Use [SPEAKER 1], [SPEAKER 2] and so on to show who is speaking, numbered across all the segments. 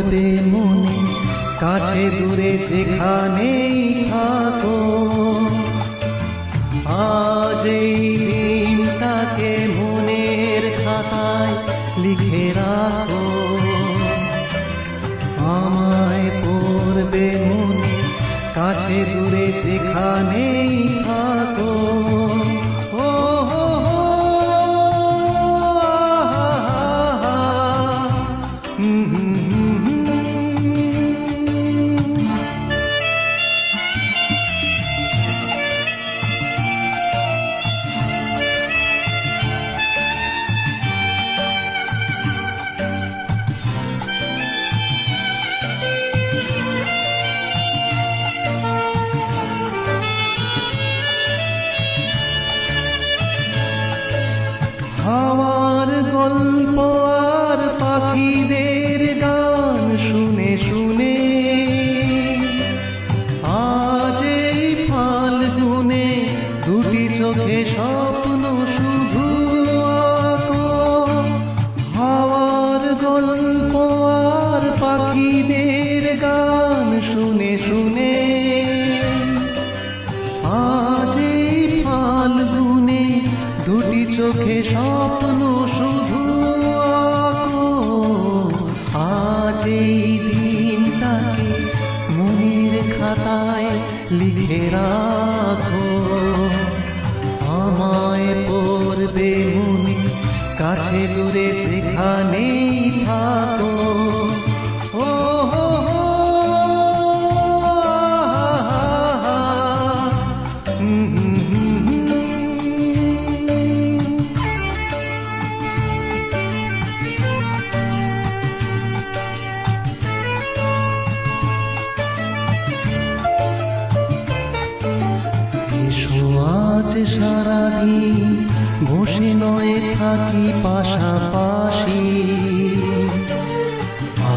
[SPEAKER 1] পড়বে মনে, কাছে দূরে যেখানেই থাকো। আজ এই দিনটাকে মনের খাতায় লিখে রাখো। আমায় পড়বে মনে, কাছে দূরে যেখানেই থাকো। ও হো হো, আমার গল্প আর পাখিদের গান শুনে শুনে আজ এই ফাল্গুনে দুটি চোখে স্বপ্ন শুধু আঁকো। আমার গল্প আর পাখিদের গান শুনে শুনে আজ এই ফাল্গুনে দুটি চোখে স্বপ্ন শুধু আঁকো। আজ এই দিনটাকে মনের খাতায় লিখে রাখো। আমায় পড়বে মনে, কাছে দূরে যেখানেই থাকো। ও হো হো, এসো আজ সারাদিন বসে নয় থাকি পাশাপাশি।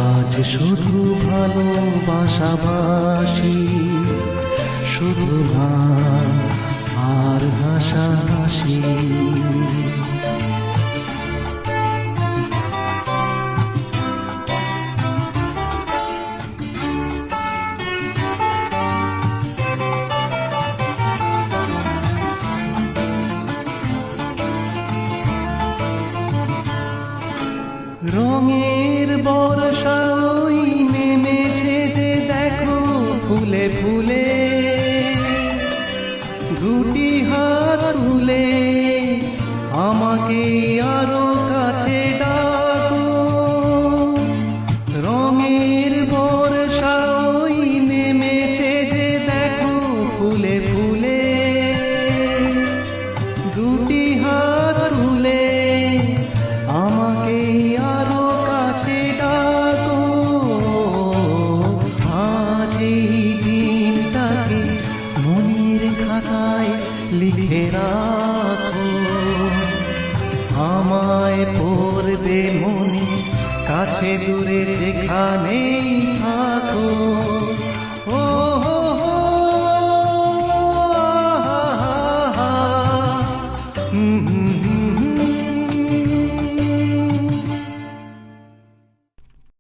[SPEAKER 1] আজ শুধু ভালোবাসাবাসি, শুধু গান আর হাসাহাসি। রঙের বর্ষা ওই নেমেছে যে দেখো ফুলে ফুলে। দুটি হাত তুলে আমাকে আরো কাছে ডাকো। রঙের বর্ষা ওই নেমেছে যে দেখো ফুলে ফুলে। দুটি হাত তুলে আমাকে আরো কাছে ডাকো। আজ এই দিনটাকে মনের খাতায় লিখে রাখো। আমায় পড়বে মনে, কাছে দূরে যেখানেই থাকো। ও